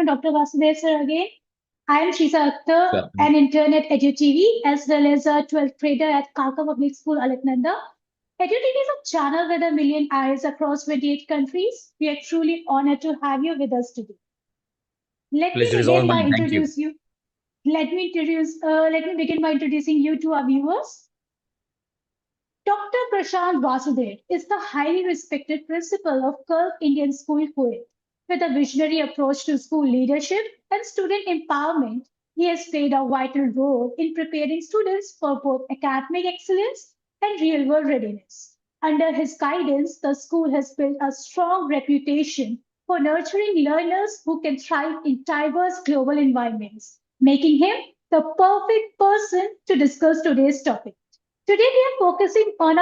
Dr. Vasudev sir again. I am Shisa Akhtar, Yeah. an intern at EDUTV, as well as a 12th grader at Kalka Public School, Alaknanda. EDUTV is a channel with a million eyes across 28 countries. We are truly honored to have you with us today. Let me Pleasure is all begin by mine. Thank you. introduce you. Let me begin by introducing you to our viewers. Dr. Prashant Vasudev is the highly respected principal of Gulf Indian School, Kuwait. With a visionary approach to school leadership and student empowerment, he has played a vital role in preparing students for both academic excellence and real world readiness. Under his guidance, the school has built a strong reputation for nurturing learners who can thrive in diverse global environments, making him the perfect person to discuss today's topic. Today, we are focusing on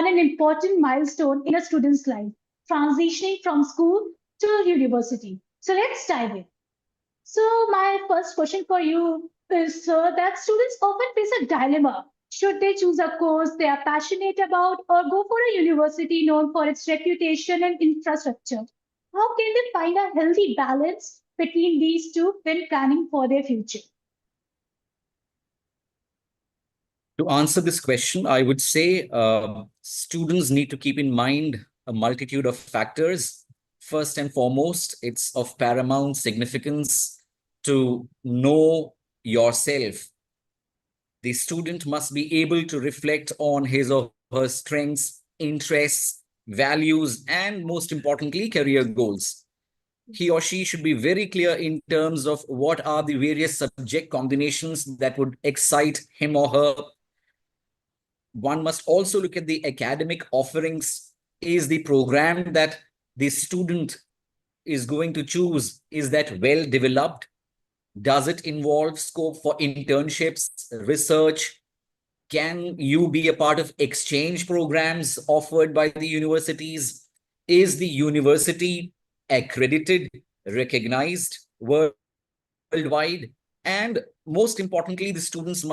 an important milestone in a student's life, transitioning from school to university. So let's dive in. So my first question for you is that students often face a dilemma. Should they choose a course they are passionate about or go for a university known for its reputation and infrastructure? How can they find a healthy balance between these two when planning for their future? To answer this question, I would say students need to keep in mind a multitude of factors. First and foremost, it's of paramount significance to know yourself. The student must be able to reflect on his or her strengths, interests, values, and most importantly, career goals. He or she should be very clear in terms of what are the various subject combinations that would excite him or her. One must also look at the academic offerings. Is the program that the student is going to choose, is that well developed? Does it involve scope for internships, research? Can you be a part of exchange programs offered by the universities? Is the university accredited, recognized worldwide? And most importantly, the students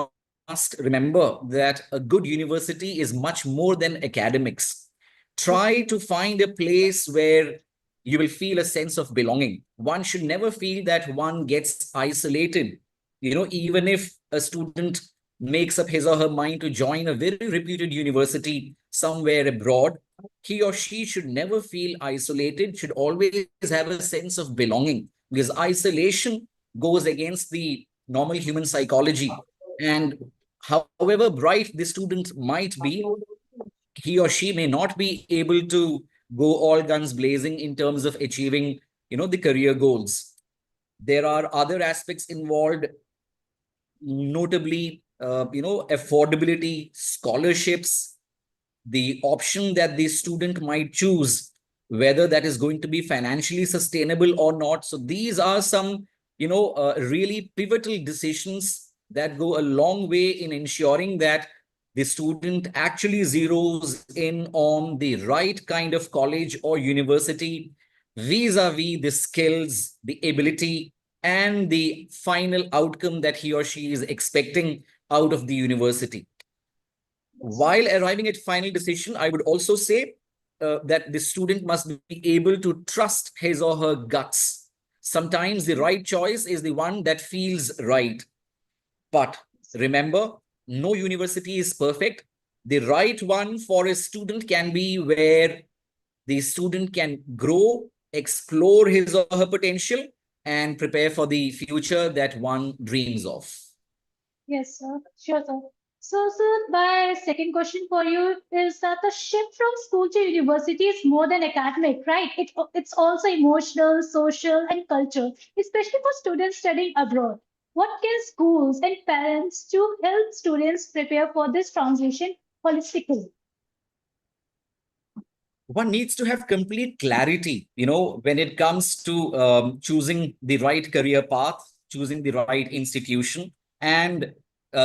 must remember that a good university is much more than academics. Try to find a place where you will feel a sense of belonging. One should never feel that one gets isolated. Even if a student makes up his or her mind to join a very reputed university somewhere abroad, he or she should never feel isolated, should always have a sense of belonging, because isolation goes against the normal human psychology. And however bright the student might be, he or she may not be able to go all guns blazing in terms of achieving, the career goals. There are other aspects involved, notably, affordability, scholarships, the option that the student might choose, whether that is going to be financially sustainable or not. So these are some, really pivotal decisions that go a long way in ensuring that the student actually zeroes in on the right kind of college or university vis-a-vis the skills, the ability, and the final outcome that he or she is expecting out of the university. While arriving at final decision, I would also say that the student must be able to trust his or her guts. Sometimes the right choice is the one that feels right. But remember, no university is perfect. The right one for a student can be where the student can grow, explore his or her potential, and prepare for the future that one dreams of. Yes, sir. Sure, sir. So, sir, my second question for you is that the shift from school to university is more than academic, right? It's also emotional, social, and culture, especially for students studying abroad. What can schools and parents to help students prepare for this transition holistically? One needs to have complete clarity, when it comes to choosing the right career path, choosing the right institution, and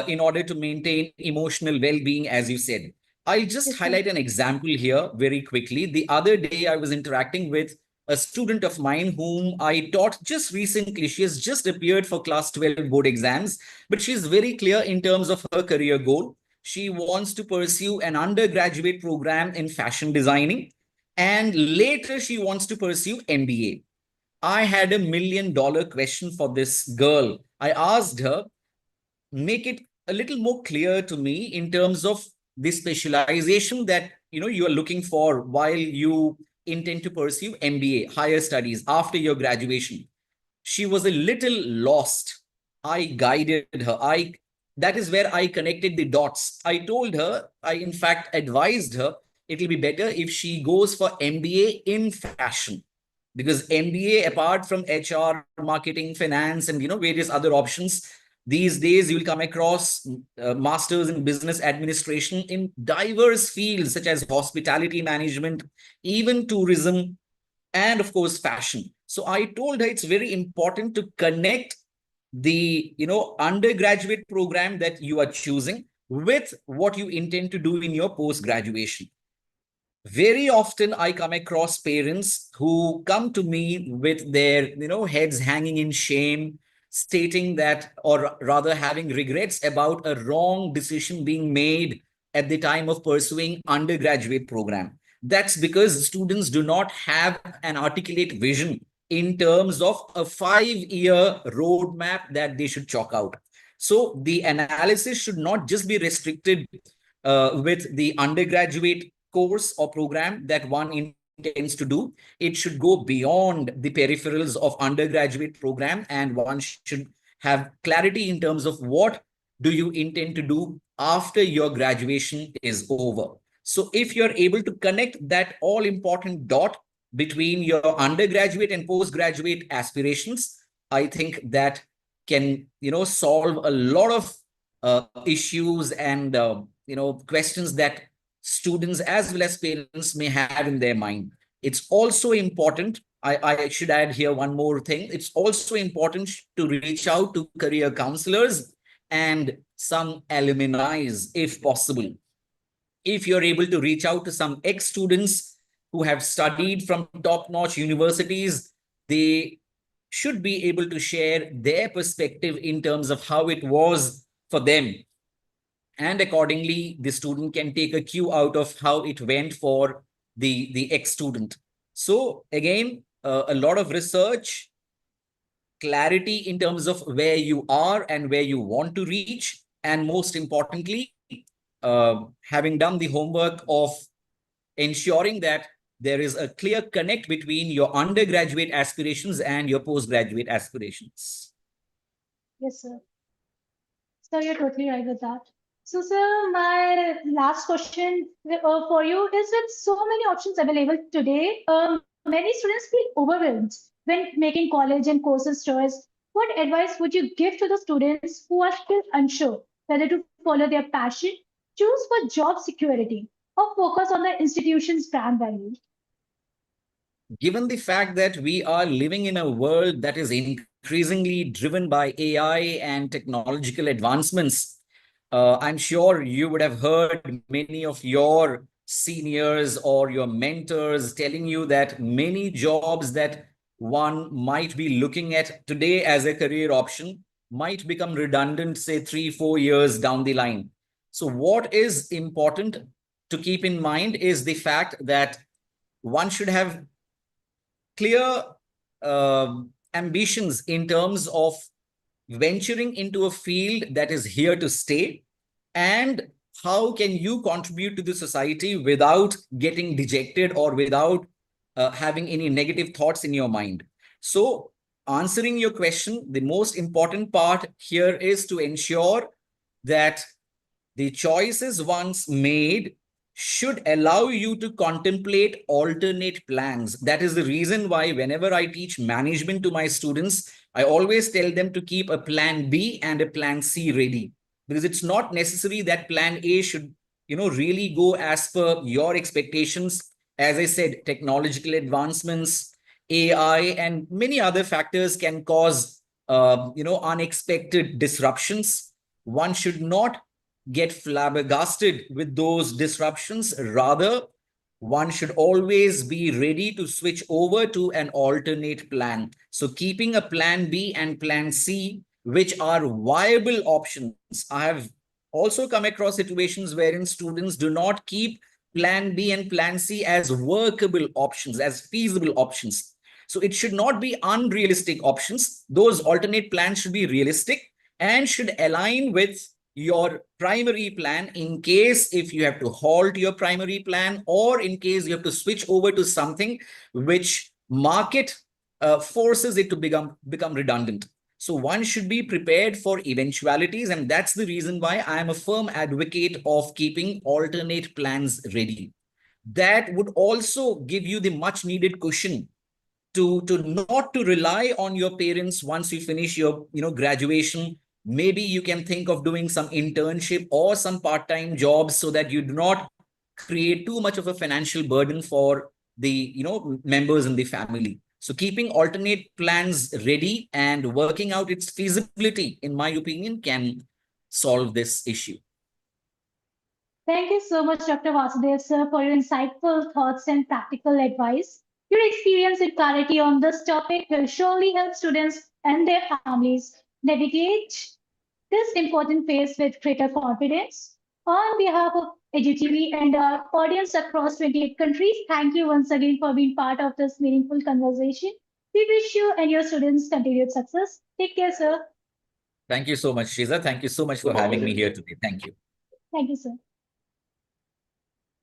in order to maintain emotional well-being, as you said. I'll just Yes, sir. highlight an example here very quickly. The other day, I was interacting with a student of mine whom I taught just recently. She has just appeared for class 12 board exams, but she's very clear in terms of her career goal. She wants to pursue an undergraduate program in fashion designing, and later she wants to pursue MBA. I had a $1 million question for this girl. I asked her, make it a little more clear to me in terms of the specialization that you are looking for while you intend to pursue MBA, higher studies after your graduation. She was a little lost. I guided her. I That is where I connected the dots. I told her, I in fact advised her, it'll be better if she goes for MBA in fashion, because MBA, apart from HR, marketing, finance, and various other options, these days you'll come across masters in business administration in diverse fields such as hospitality management, even tourism, and of course fashion. So I told her it's very important to connect the undergraduate program that you are choosing with what you intend to do in your post graduation. Very often I come across parents who come to me with their heads hanging in shame, stating that, or rather having regrets about a wrong decision being made at the time of pursuing undergraduate program. That's because students do not have an articulate vision in terms of a 5-year roadmap that they should chalk out. So the analysis should not just be restricted with the undergraduate course or program that one intends to do. It should go beyond the peripherals of undergraduate program, and one should have clarity in terms of what do you intend to do after your graduation is over. So if you're able to connect that all important dot between your undergraduate and postgraduate aspirations, I think that can solve a lot of issues and questions that students as well as parents may have in their mind. It's also important, I should add here one more thing. It's also important to reach out to career counselors and some alumni if possible. If you're able to reach out to some ex-students who have studied from top-notch universities, they should be able to share their perspective in terms of how it was for them. And accordingly, the student can take a cue out of how it went for the ex-student. So again, a lot of research, clarity in terms of where you are and where you want to reach, and most importantly, having done the homework of ensuring that there is a clear connect between your undergraduate aspirations and your postgraduate aspirations. Yes, sir. So you're totally right with that. So, sir, my last question for you is, with so many options available today, many students feel overwhelmed when making college and courses choice. What advice would you give to the students who are still unsure whether to follow their passion, choose for job security, or focus on the institution's brand value? Given the fact that we are living in a world that is increasingly driven by AI and technological advancements, I'm sure you would have heard many of your seniors or your mentors telling you that many jobs that one might be looking at today as a career option might become redundant, say 3-4 years down the line. So what is important to keep in mind is the fact that one should have clear ambitions in terms of venturing into a field that is here to stay, and how can you contribute to the society without getting dejected or without having any negative thoughts in your mind. So answering your question, the most important part here is to ensure that the choices once made should allow you to contemplate alternate plans. That is the reason why whenever I teach management to my students, I always tell them to keep a plan B and a plan C ready, because it's not necessary that plan A should really go as per your expectations. As I said, technological advancements, AI, and many other factors can cause unexpected disruptions. One should not get flabbergasted with those disruptions. Rather, one should always be ready to switch over to an alternate plan. So keeping a plan B and plan C, which are viable options. I have also come across situations wherein students do not keep plan B and plan C as workable options, as feasible options. So it should not be unrealistic options. Those alternate plans should be realistic and should align with your primary plan in case if you have to halt your primary plan, or in case you have to switch over to something which market forces it to become redundant. So one should be prepared for eventualities, and that's the reason why I am a firm advocate of keeping alternate plans ready. That would also give you the much needed cushion to not to rely on your parents once you finish your graduation. Maybe you can think of doing some internship or some part-time jobs so that you do not create too much of a financial burden for the members in the family. So keeping alternate plans ready and working out its feasibility, in my opinion, can solve this issue. Thank you so much, Dr. Vasudev, sir, for your insightful thoughts and practical advice. Your experience and clarity on this topic will surely help students and their families navigate this important phase with greater confidence. On behalf of EDUTV and our audience across 28 countries, thank you once again for being part of this meaningful conversation. We wish you and your students continued success. Take care, sir. Thank you so much, Shiza. Thank you so much for having me here today. Thank you. Thank you, sir.